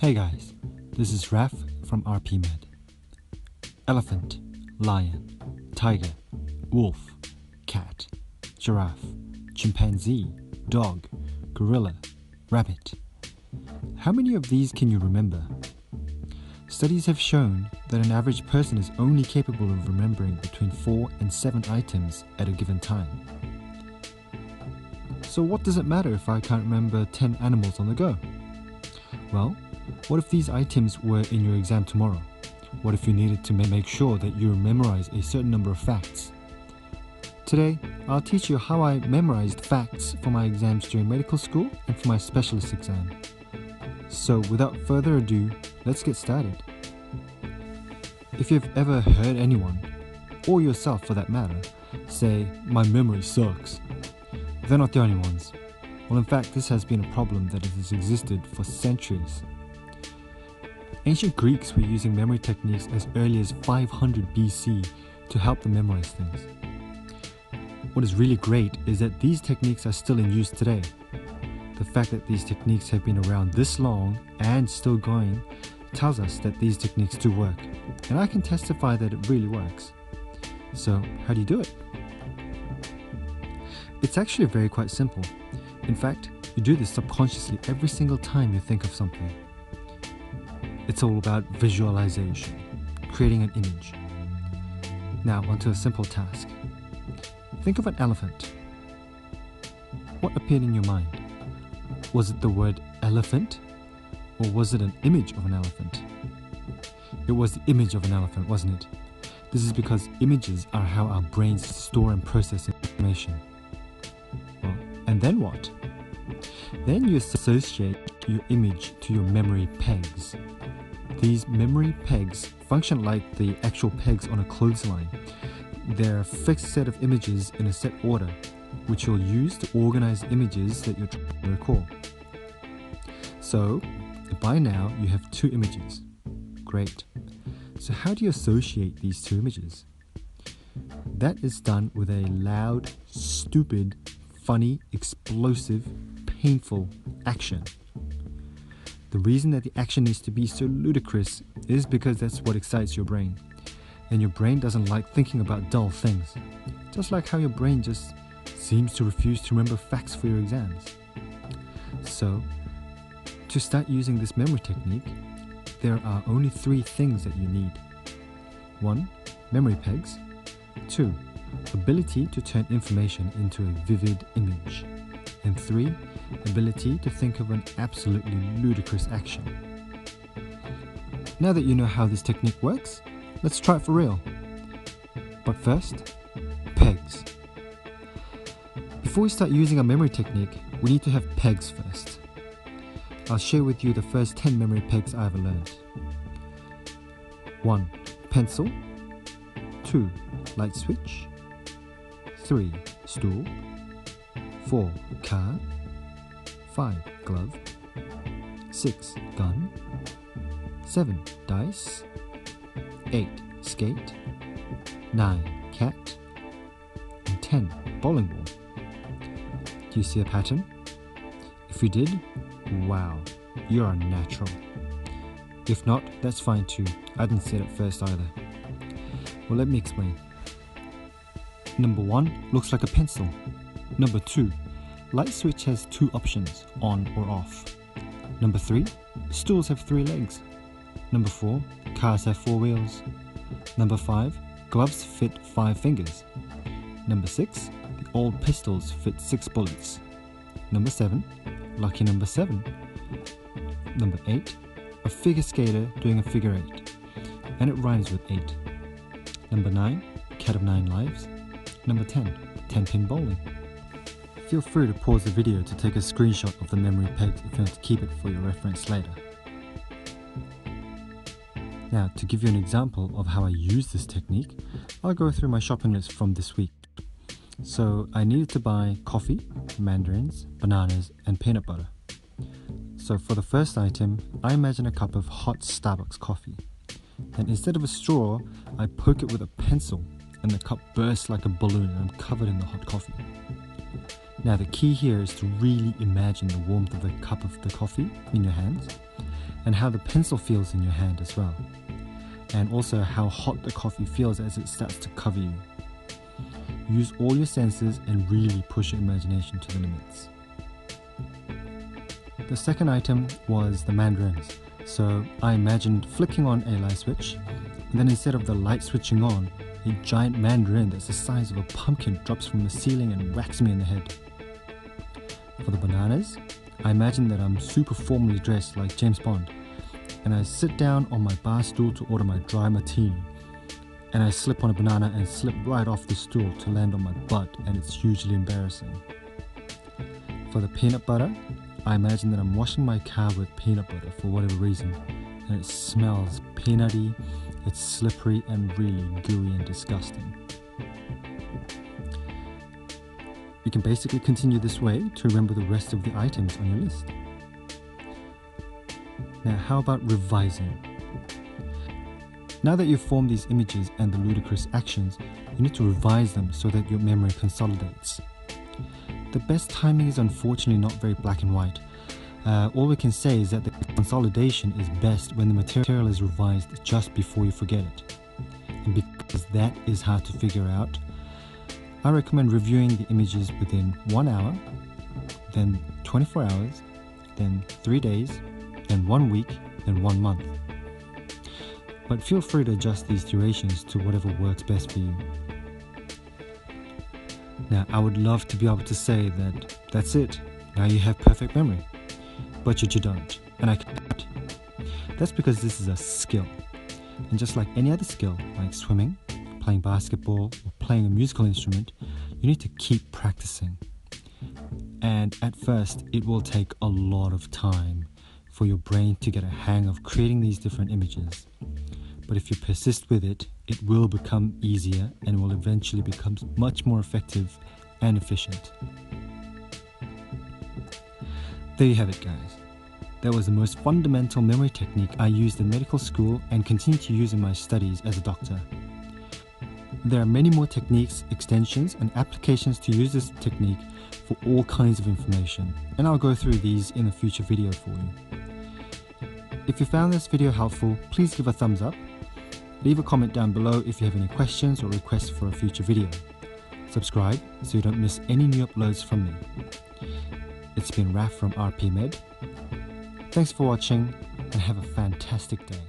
Hey guys, this is Raf from RPMed. Elephant, lion, tiger, wolf, cat, giraffe, chimpanzee, dog, gorilla, rabbit. How many of these can you remember? Studies have shown that an average person is only capable of remembering between 4 and 7 items at a given time. So what does it matter if I can't remember 10 animals on the go? Well, what if these items were in your exam tomorrow? What if you needed to make sure that you memorize a certain number of facts? Today, I'll teach you how I memorized facts for my exams during medical school and for my specialist exam. So without further ado, let's get started. If you've ever heard anyone, or yourself for that matter, say, "My memory sucks," they're not the only ones. Well, in fact, this has been a problem that has existed for centuries. Ancient Greeks were using memory techniques as early as 500 BC to help them memorize things. What is really great is that these techniques are still in use today. The fact that these techniques have been around this long and still going tells us that these techniques do work, and I can testify that it really works. So, how do you do it? It's actually very quite simple. In fact, you do this subconsciously every single time you think of something. It's all about visualization, creating an image. Now, onto a simple task. Think of an elephant. What appeared in your mind? Was it the word elephant, or was it an image of an elephant? It was the image of an elephant, wasn't it? This is because images are how our brains store and process information. Well, and then what? Then you associate your image to your memory pegs. These memory pegs function like the actual pegs on a clothesline. They're a fixed set of images in a set order, which you'll use to organize images that you're trying to recall. So, by now you have 2 images. Great. So how do you associate these 2 images? That is done with a loud, stupid, funny, explosive, painful action. The reason that the action needs to be so ludicrous is because that's what excites your brain. And your brain doesn't like thinking about dull things. Just like how your brain just seems to refuse to remember facts for your exams. So, to start using this memory technique, there are only 3 things that you need. 1. Memory pegs. 2. Ability to turn information into a vivid image. And 3. Ability to think of an absolutely ludicrous action. Now that you know how this technique works, let's try it for real. But first, pegs. Before we start using our memory technique, we need to have pegs first. I'll share with you the first 10 memory pegs I ever learned. 1. Pencil. 2. Light switch. 3. Stool. 4. Car. 5. Glove. 6. Gun. 7. Dice. 8. Skate. 9. Cat. And 10. Bowling ball. Do you see a pattern? If you did, wow, you're a natural. If not, that's fine too. I didn't see it at first either. Well, let me explain. Number 1 looks like a pencil. Number 2, light switch has 2 options, on or off. Number 3, stools have 3 legs. Number 4, cars have 4 wheels. Number 5, gloves fit 5 fingers. Number 6, the old pistols fit 6 bullets. Number 7, lucky number 7. Number 8, a figure skater doing a figure 8, and it rhymes with 8. Number 9, cat of 9 lives. Number 10, 10-pin bowling. Feel free to pause the video to take a screenshot of the memory pegs if you want to keep it for your reference later. Now, to give you an example of how I use this technique, I'll go through my shopping list from this week. So I needed to buy coffee, mandarins, bananas, and peanut butter. So for the first item, I imagine a cup of hot Starbucks coffee. And instead of a straw, I poke it with a pencil and the cup bursts like a balloon and I'm covered in the hot coffee. Now the key here is to really imagine the warmth of the cup of the coffee in your hands and how the pencil feels in your hand as well, and also how hot the coffee feels as it starts to cover you. Use all your senses and really push your imagination to the limits. The second item was the mandarins. So I imagined flicking on a light switch, and then instead of the light switching on, a giant mandarin that's the size of a pumpkin drops from the ceiling and whacks me in the head. For the bananas, I imagined that I'm super formally dressed like James Bond, and I sit down on my bar stool to order my dry martini, and I slip on a banana and slip right off the stool to land on my butt, and it's hugely embarrassing. For the peanut butter, I imagine that I'm washing my car with peanut butter for whatever reason, and it smells peanutty, it's slippery and really gooey and disgusting. You can basically continue this way to remember the rest of the items on your list. Now, how about revising? Now that you've formed these images and the ludicrous actions, you need to revise them so that your memory consolidates. The best timing is unfortunately not very black and white. All we can say is that the consolidation is best when the material is revised just before you forget it. And because that is hard to figure out, I recommend reviewing the images within 1 hour, then 24 hours, then 3 days, then 1 week, then 1 month. But feel free to adjust these durations to whatever works best for you. Now, I would love to be able to say that that's it, now you have perfect memory, but you don't, and I can't. That's because this is a skill, and just like any other skill, like swimming, playing basketball, or playing a musical instrument, you need to keep practicing. And at first, it will take a lot of time for your brain to get a hang of creating these different images. But if you persist with it, it will become easier and will eventually become much more effective and efficient. There you have it, guys. That was the most fundamental memory technique I used in medical school and continue to use in my studies as a doctor. There are many more techniques, extensions, and applications to use this technique for all kinds of information, and I'll go through these in a future video for you. If you found this video helpful, please give a thumbs up. Leave a comment down below if you have any questions or requests for a future video. Subscribe so you don't miss any new uploads from me. It's been Raf from RP Med. Thanks for watching and have a fantastic day.